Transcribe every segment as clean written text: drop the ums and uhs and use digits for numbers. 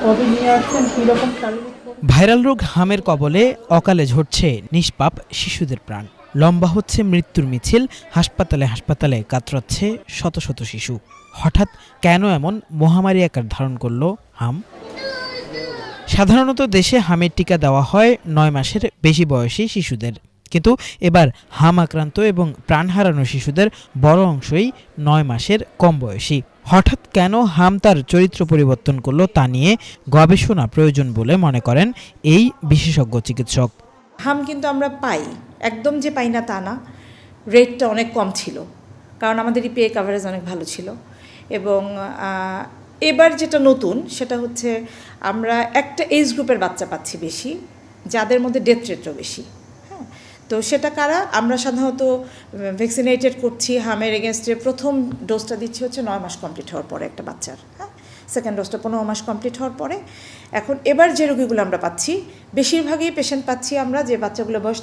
কবে নিয়ে আসছেন, কীরকম শারীরিক? ভাইরাল রোগ হামের কবলে অকালে ঝরছে নিষ্পাপ শিশুদের প্রাণ। লম্বা হচ্ছে মৃত্যুর মিছিল, হাসপাতালে হাসপাতালে কাতরাচ্ছে শত শত শিশু। হঠাৎ কেন এমন মহামারী আকার ধারণ করলো হাম? সাধারণত দেশে হামের টিকা দেওয়া হয় ৯ মাসের বেশি বয়সী শিশুদের, কিন্তু এবার হাম আক্রান্ত এবং প্রাণ হারানো শিশুদের বড় অংশই ৯ মাসের কম বয়সী। হঠাৎ কেন হাম তার চরিত্র পরিবর্তন করলো তা নিয়ে গবেষণা প্রয়োজন বলে মনে করেন এই বিশেষজ্ঞ চিকিৎসক। হাম কিন্তু আমরা পাই, একদম যে পাই না তা না, রেটটা অনেক কম ছিল, কারণ আমাদের ইপিএ কাভারেজ অনেক ভালো ছিল। এবং এবার যেটা নতুন সেটা হচ্ছে আমরা একটা এজ গ্রুপের বাচ্চা পাচ্ছি বেশি, যাদের মধ্যে ডেথ রেটও বেশি। হ্যাঁ, তো সেটা কারা? আমরা সাধারণত ভ্যাকসিনেটেড করছি হামের এগেনস্টে। প্রথম ডোজটা দিচ্ছি হচ্ছে ৯ মাস কমপ্লিট হওয়ার পরে একটা বাচ্চার, হ্যাঁ, সেকেন্ড ডোজটা ১৫ মাস কমপ্লিট হওয়ার পরে। এখন এবার যে রোগীগুলো আমরা পাচ্ছি, বেশিরভাগই পেশেন্ট পাচ্ছি আমরা যে বাচ্চাগুলো বয়স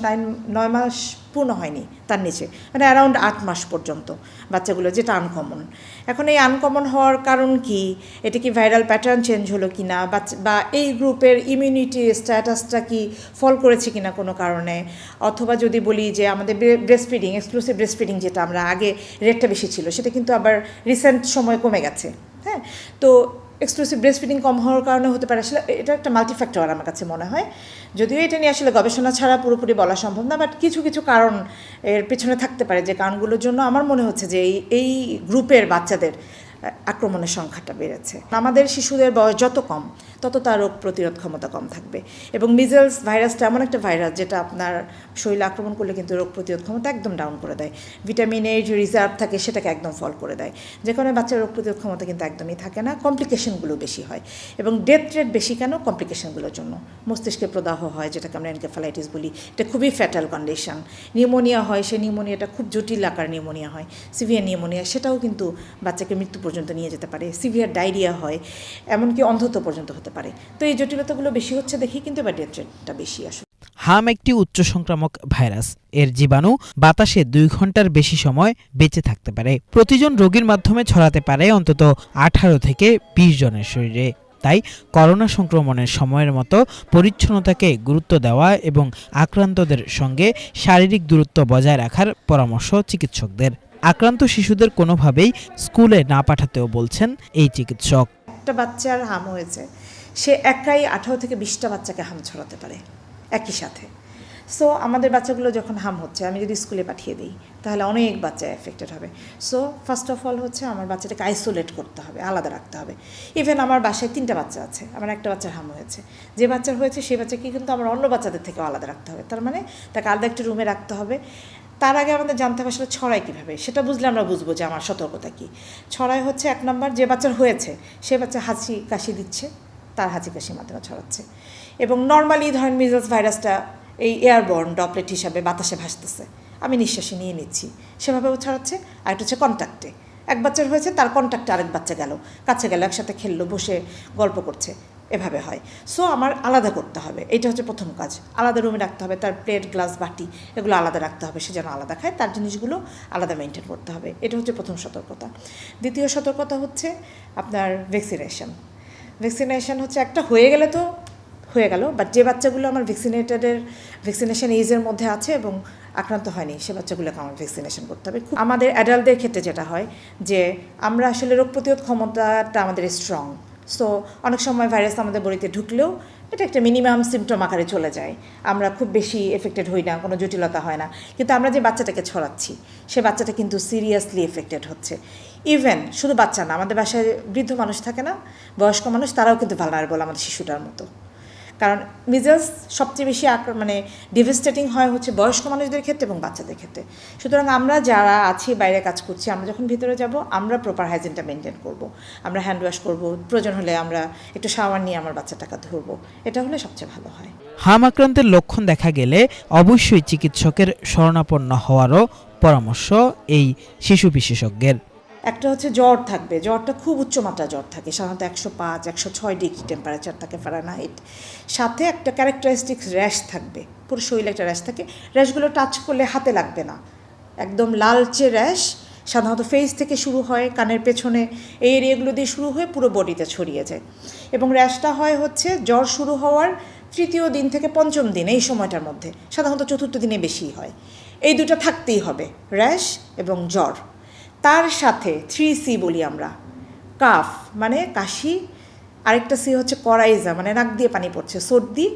৯ মাস পূর্ণ হয়নি, তার নিচে, মানে অ্যারাউন্ড ৮ মাস পর্যন্ত বাচ্চাগুলো, যেটা আনকমন। এখন এই আনকমন হওয়ার কারণ কি? এটা কি ভাইরাল প্যাটার্ন চেঞ্জ হলো কি না, বা এই গ্রুপের ইমিউনিটি স্ট্যাটাসটা কি ফল করেছে কিনা কোনো কারণে, অথবা যদি বলি যে আমাদের breast feeding, exclusive breast feeding যেটা আমরা আগে রেটটা বেশি ছিল, সেটা কিন্তু আবার রিসেন্ট সময় কমে গেছে। হ্যাঁ, তো এক্সক্লুসিভ ব্রেস্ট ফিডিং কম হওয়ার কারণে হতে পারে। আসলে এটা একটা মাল্টিফ্যাক্টর আমার কাছে মনে হয়, যদিও এটা নিয়ে আসলে গবেষণা ছাড়া পুরোপুরি বলা সম্ভব না, বাট কিছু কিছু কারণ এর পেছনে থাকতে পারে, যে কারণগুলোর জন্য আমার মনে হচ্ছে যে এই গ্রুপের বাচ্চাদের আক্রমণের সংখ্যাটা বেড়েছে। আমাদের শিশুদের বয়স যত কম, তত তার রোগ প্রতিরোধ ক্ষমতা কম থাকবে। এবং মিজেলস ভাইরাসটা এমন একটা ভাইরাস যেটা আপনার শরীরে আক্রমণ করলে কিন্তু রোগ প্রতিরোধ ক্ষমতা একদম ডাউন করে দেয়। ভিটামিন এ যে রিজার্ভ থাকে সেটাকে একদম ফল করে দেয়, যে কারণে বাচ্চার রোগ প্রতিরোধ ক্ষমতা কিন্তু একদমই থাকে না, কমপ্লিকেশনগুলো বেশি হয়। এবং ডেথ রেট বেশি কেন? কমপ্লিকেশনগুলোর জন্য। মস্তিষ্কে প্রদাহ হয়, যেটাকে আমরা এনকেফালাইটিস বলি, এটা খুবই ফ্যাটাল কন্ডিশন। নিউমোনিয়া হয়, সেই নিউমোনিয়াটা খুব জটিল আকার নিউমোনিয়া হয়, সিভিয়ার নিউমোনিয়া, সেটাও কিন্তু বাচ্চাকে মৃত্যু পর্যন্ত নিয়ে যেতে পারে। সিভিয়ার ডায়রিয়া হয়, এমনকি অন্ধত্ব পর্যন্ত হতে পারে। তো এই জটিলতাগুলো বেশি হচ্ছে দেখি কিন্তু এবার ডেথ রেটটা বেশি আসে। হাম একটি উচ্চ সংক্রামক ভাইরাস। এর জীবাণু বাতাসে ২ ঘন্টার বেশি সময় বেঁচে থাকতে পারে। প্রতিজন রোগীর মাধ্যমে ছড়াতে পারে অন্তত ১৮ থেকে ২০ জনের শরীরে। তাই করোনা সংক্রমণের সময়ের মতো পরিচ্ছন্নতাকে গুরুত্ব দেওয়া এবং আক্রান্তদের সঙ্গে শারীরিক দূরত্ব বজায় রাখার পরামর্শ চিকিৎসকদের। আক্রান্ত শিশুদের কোনোভাবেই স্কুলে না পাঠাতেও বলছেন এই চিকিৎসক। একটা বাচ্চার হাম হয়েছে, সে একাই ১৮ থেকে ২০টা বাচ্চাকে হাম ছড়াতে পারে একই সাথে। সো আমাদের বাচ্চাগুলো যখন হাম হচ্ছে, আমি যদি স্কুলে পাঠিয়ে দিই তাহলে অনেক বাচ্চা এফেক্টেড হবে। সো ফার্স্ট অফ অল হচ্ছে আমার বাচ্চাটাকে আইসোলেট করতে হবে, আলাদা রাখতে হবে। ইভেন আমার বাসায় 3টা বাচ্চা আছে, আমার একটা বাচ্চার হাম হয়েছে, যে বাচ্চার হয়েছে সেই বাচ্চাকে কিন্তু আমার অন্য বাচ্চাদের থেকেও আলাদা রাখতে হবে। তার মানে তাকে আলাদা একটা রুমে রাখতে হবে। তার আগে আমাদের জানতে হবে আসলে ছড়ায় কীভাবে, সেটা বুঝলে আমরা বুঝবো যে আমার সতর্কতা কী। ছড়ায় হচ্ছে 1 নম্বর, যে বাচ্চার হয়েছে সে বাচ্চা হাঁচি কাশি দিচ্ছে, তার হাঁচি কাশির মাধ্যমে ছড়াচ্ছে। এবং নর্মালি ধরেন মিজলস ভাইরাসটা এই এয়ারবর্ন ড্রপলেট হিসাবে বাতাসে ভাসতেছে, আমি নিঃশ্বাসে নিয়ে নিচ্ছি, সেভাবেও ছড়াচ্ছে। আর একটা হচ্ছে কন্ট্যাক্টে, এক বাচ্চার হয়েছে তার কন্ট্যাক্টে আরেক বাচ্চা গেল, কাছে গেল, একসাথে খেললো, বসে গল্প করছে, এভাবে হয়। সো আমার আলাদা করতে হবে, এটা হচ্ছে প্রথম কাজ। আলাদা রুমে রাখতে হবে, তার প্লেট গ্লাস বাটি এগুলো আলাদা রাখতে হবে, সে যেন আলাদা খায়, তার জিনিসগুলো আলাদা মেনটেন করতে হবে। এটা হচ্ছে প্রথম সতর্কতা। দ্বিতীয় সতর্কতা হচ্ছে আপনার ভ্যাকসিনেশন। ভ্যাকসিনেশন হচ্ছে একটা হয়ে গেলে তো হয়ে গেল, বাট যে বাচ্চাগুলো আমার ভ্যাকসিনেশন এজের মধ্যে আছে এবং আক্রান্ত হয়নি, সে বাচ্চাগুলোকে আমার ভ্যাকসিনেশন করতে হবে। আমাদের অ্যাডাল্টদের ক্ষেত্রে যেটা হয় যে আমরা আসলে রোগ প্রতিরোধ ক্ষমতাটা আমাদের স্ট্রং। সো অনেক সময় ভাইরাস আমাদের বডিতে ঢুকলেও এটা একটা মিনিমাম সিমটম আকারে চলে যায়, আমরা খুব বেশি এফেক্টেড হই না, কোনো জটিলতা হয় না। কিন্তু আমরা যে বাচ্চাটাকে ছড়াচ্ছি, সে বাচ্চাটা কিন্তু সিরিয়াসলি এফেক্টেড হচ্ছে। ইভেন শুধু বাচ্চা না, আমাদের বাসায় বৃদ্ধ মানুষ থাকে না, বয়স্ক মানুষ, তারাও কিন্তু ভালনারেবল আমাদের শিশুটার মতো। কারণ মিজেলস সবচেয়ে বেশি মানে ডিভাস্টেটিং হয় হচ্ছে বয়স্ক মানুষদের ক্ষেত্রে এবং বাচ্চাদের ক্ষেত্রে। সুতরাং আমরা যারা আছি, বাইরে কাজ করছি, আমরা যখন ভিতরে যাব আমরা প্রপার হাইজিনটা মেনটেন করব, আমরা হ্যান্ড ওয়াশ করব, প্রয়োজন হলে আমরা একটু শাওয়ার নিয়ে আমার বাচ্চাটাকে ধরবো, এটা হলে সবচেয়ে ভালো হয়। হাম আক্রান্তের লক্ষণ দেখা গেলে অবশ্যই চিকিৎসকের শরণাপন্ন হওয়ারও পরামর্শ এই শিশু বিশেষজ্ঞের। একটা হচ্ছে জ্বর থাকবে, জ্বরটা খুব উচ্চমাত্রা জ্বর থাকে, সাধারণত 105, 106 ডিগ্রি টেম্পারেচার থাকে ফারেনহাইট। সাথে একটা ক্যারেক্টারিস্টিক্স র্যাশ থাকবে, পুরো শরীরে একটা র্যাশ থাকে, র্যাশগুলো টাচ করলে হাতে লাগবে না, একদম লালচে র্যাশ, সাধারণত ফেস থেকে শুরু হয়, কানের পেছনে এই এরিয়াগুলো দিয়ে শুরু হয়ে পুরো বডিতে ছড়িয়ে যায়। এবং র্যাশটা হয় হচ্ছে জ্বর শুরু হওয়ার 3য় দিন থেকে 5ম দিন, এই সময়টার মধ্যে, সাধারণত 4র্থ দিনে বেশি হয়। এই দুটো থাকতেই হবে, র্যাশ এবং জ্বর। তার সাথে 3C বলি আমরা, কাফ মানে কাশি, আরেকটা সি হচ্ছে করাইজা মানে নাক দিয়ে পানি পড়ছে, সর্দি,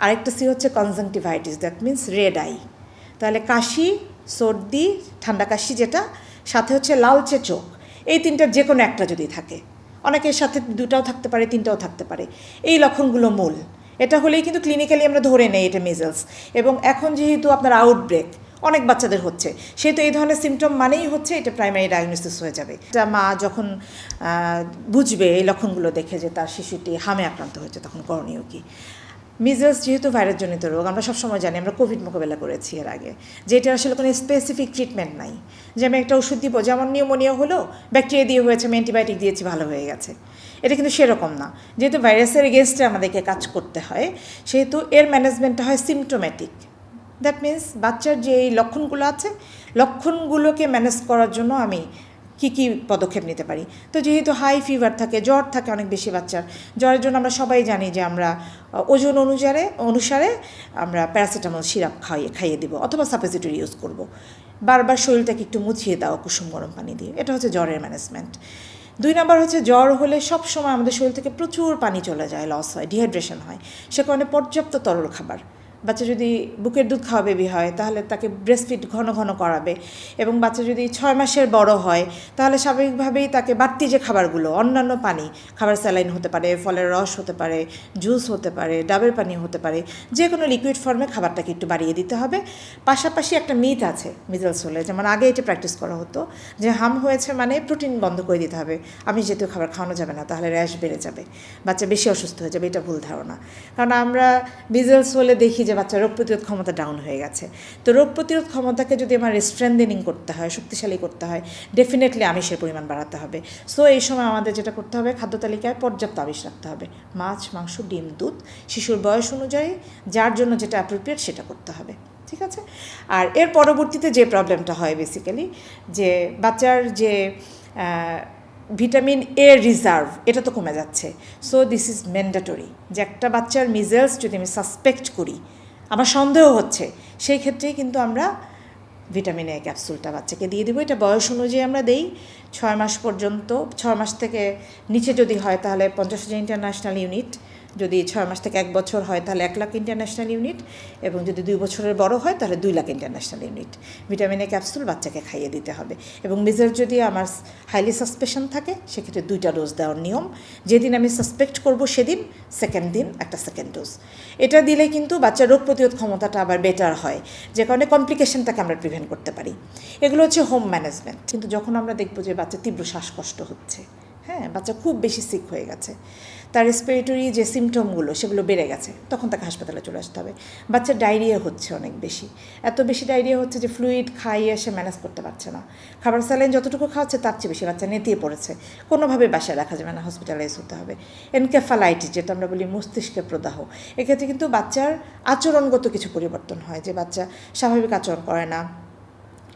আরেকটা সি হচ্ছে conjunctivitis, that means red eye. তাহলে কাশি, সর্দি, ঠান্ডা কাশি যেটা, সাথে হচ্ছে লালচে চোখ, এই তিনটার যে কোনো একটা যদি থাকে, অনেকের সাথে 2টাও থাকতে পারে, 3টাও থাকতে পারে, এই লক্ষণগুলো মূল। এটা হলেই কিন্তু ক্লিনিক্যালি আমরা ধরে নেই এটা মিজলস। এবং এখন যেহেতু আপনার আউটব্রেক অনেক বাচ্চাদের হচ্ছে, সেহেতু এই ধরনের সিমটম মানেই হচ্ছে এটা প্রাইমারি ডায়াগনোসিস হয়ে যাবে। এটা মা যখন বুঝবে এই লক্ষণগুলো দেখে যে তার শিশুটি হামে আক্রান্ত হয়েছে, তখন করণীয় কী? মিজলস যেহেতু ভাইরাসজনিত রোগ, আমরা সবসময় জানি, আমরা কোভিড মোকাবেলা করেছি এর আগে, যে এটা আসলে কোনো স্পেসিফিক ট্রিটমেন্ট নাই যে আমি একটা ওষুধ দিব, যেমন নিউমোনিয়া হলো ব্যাকটেরিয়া দিয়ে হয়েছে, আমি অ্যান্টিবায়োটিক দিয়েছি, ভালো হয়ে গেছে। এটা কিন্তু সেরকম না। যেহেতু ভাইরাসের এগেনস্টে আমাদেরকে কাজ করতে হয়, সেহেতু এর ম্যানেজমেন্টটা হয় সিমটোম্যাটিক। দ্যাট মিন্স বাচ্চার যে এই লক্ষণগুলো আছে, লক্ষণগুলোকে ম্যানেজ করার জন্য আমি কী পদক্ষেপ নিতে পারি। তো যেহেতু হাই ফিভার থাকে, জ্বর থাকে অনেক বেশি বাচ্চার, জ্বরের জন্য আমরা সবাই জানি যে আমরা ওজন অনুসারে আমরা প্যারাসিটামল সিরাপ খাইয়ে দিব, অথবা সাপোজিটরি ইউজ করব। বারবার শরীরটাকে একটু মুছিয়ে দাও কুসুম গরম পানি দিয়ে, এটা হচ্ছে জ্বরের ম্যানেজমেন্ট। 2 নম্বর হচ্ছে জ্বর হলে সবসময় আমাদের শরীর থেকে প্রচুর পানি চলে যায়, লস হয়, ডিহাইড্রেশন হয়। সে কারণে পর্যাপ্ত তরল খাবার, বাচ্চা যদি বুকের দুধ খাওয়া বেবি হয় তাহলে তাকে ব্রেস্টফিড ঘন ঘন করাবে। এবং বাচ্চা যদি 6 মাসের বড় হয় তাহলে স্বাভাবিকভাবেই তাকে বাড়তি যে খাবারগুলো, অন্যান্য পানি, খাবার স্যালাইন হতে পারে, ফলের রস হতে পারে, জুস হতে পারে, ডাবের পানি হতে পারে, যে কোনো লিকুইড ফর্মে খাবারটাকে একটু বাড়িয়ে দিতে হবে। পাশাপাশি একটা মিথ আছে মিজলস হলে, যেমন আগে এটা প্র্যাকটিস করা হতো যে হাম হয়েছে মানে প্রোটিন বন্ধ করে দিতে হবে, আমি যেহেতু খাবার খাওয়ানো যাবে না, তাহলে র্যাশ বেড়ে যাবে, বাচ্চা বেশি অসুস্থ হয়ে যাবে। এটা ভুল ধারণা। কারণ আমরা মিজলস হলে দেখি যে বাচ্চা রোগ প্রতিরোধ ক্ষমতা ডাউন হয়ে গেছে। তো রোগ প্রতিরোধ ক্ষমতাকে যদি আমার স্ট্রেংথেনিং করতে হয়, শক্তিশালী করতে হয়, ডেফিনেটলি আমিষের পরিমাণ বাড়াতে হবে। সো এই সময় আমাদের যেটা করতে হবে, খাদ্য তালিকায় পর্যাপ্ত আমিষ রাখতে হবে, মাছ, মাংস, ডিম, দুধ, শিশুর বয়স অনুযায়ী যার জন্য যেটা অ্যাপ্রোপ্রিয়েট সেটা করতে হবে। ঠিক আছে? আর এর পরবর্তীতে যে প্রবলেমটা হয় বেসিক্যালি, যে বাচ্চার যে ভিটামিন এ রিজার্ভ, এটা তো কমে যাচ্ছে। সো দিস ইজ ম্যান্ডেটরি যে একটা বাচ্চার মিজলস যদি আমি সাসপেক্ট করি, আমার সন্দেহ হচ্ছে, সেই ক্ষেত্রেই কিন্তু আমরা ভিটামিন এ ক্যাপসুলটা বাচ্চাকে দিয়ে দেবো। এটা বয়স অনুযায়ী আমরা দেই 6 মাস পর্যন্ত। 6 মাস থেকে নিচে যদি হয় তাহলে 50,000 ইন্টারন্যাশনাল ইউনিট, যদি 6 মাস থেকে 1 বছর হয় তাহলে 1 লাখ ইন্টারন্যাশনাল ইউনিট, এবং যদি 2 বছরের বড় হয় তাহলে 2 lakh international unit vitamin A capsule বাচ্চাকে খাইয়ে দিতে হবে। এবং মিজলস যদি আমার হাইলি সাসপেশন থাকে সেক্ষেত্রে 2টা ডোজ দেওয়ার নিয়ম। যেদিন আমি সাসপেক্ট করব সেদিন সেকেন্ড দিন একটা সেকেন্ড ডোজ। এটা দিলে কিন্তু বাচ্চার রোগ প্রতিরোধ ক্ষমতাটা আবার বেটার হয়, যে কারণে কমপ্লিকেশনটাকে আমরা প্রিভেন্ট করতে পারি। এগুলো হচ্ছে হোম ম্যানেজমেন্ট। কিন্তু যখন আমরা দেখব যে বাচ্চা তীব্র শ্বাসকষ্ট হচ্ছে, হ্যাঁ, বাচ্চা খুব বেশি সিক হয়ে গেছে, তার রেসপিরেটরি যে সিমটমগুলো সেগুলো বেড়ে গেছে, তখন তাকে হাসপাতালে চলে আসতে হবে। বাচ্চার ডায়রিয়া হচ্ছে অনেক বেশি, এত বেশি ডায়রিয়া হচ্ছে যে ফ্লুইড খাইয়ে সে ম্যানেজ করতে পারছে না, খাবার স্যালাইন যতটুকু খাওয়াচ্ছে তার চেয়ে বেশি, বাচ্চা নেতিয়ে পড়েছে, কোনোভাবে বাসায় রাখা যাবে না, হসপিটালাইজ হতে হবে। এনকেফালাইটিস যেটা আমরা বলি মস্তিষ্কের প্রদাহ, এক্ষেত্রে কিন্তু বাচ্চার আচরণগত কিছু পরিবর্তন হয়, যে বাচ্চা স্বাভাবিক আচরণ করে না,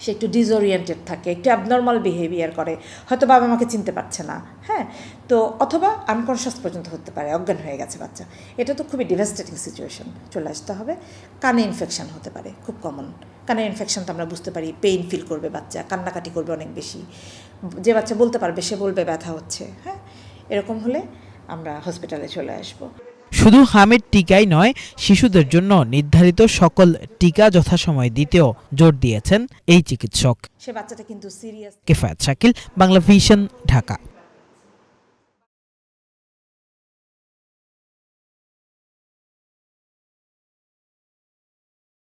সে একটু ডিসওরিয়েন্টেড থাকে, একটু অ্যাবনর্মাল বিহেভিয়ার করে, হয়তো বাবা মাকে চিনতে পারছে না, হ্যাঁ, তো অথবা আনকনশাস পর্যন্ত হতে পারে, অজ্ঞান হয়ে গেছে বাচ্চা। এটা তো খুবই ডিভাস্টেটিং সিচুয়েশন, চলে আসতে হবে। কানে ইনফেকশন হতে পারে, খুব কমন। কানের ইনফেকশন তো আমরা বুঝতে পারি, পেইন ফিল করবে বাচ্চা, কান্নাকাটি করবে অনেক বেশি, যে বাচ্চা বলতে পারবে সে বলবে ব্যথা হচ্ছে, হ্যাঁ, এরকম হলে আমরা হসপিটালে চলে আসবো। শুধু হামের টিকাই নয়, শিশুদের জন্য নির্ধারিত সকল টিকা যথাসময়ে দিতেও জোর দিয়েছেন এই চিকিৎসক। সে বাচ্চাটা কিন্তু সিরিয়াস। কেফায়েত শাকিল, বাংলা ভিশন, ঢাকা।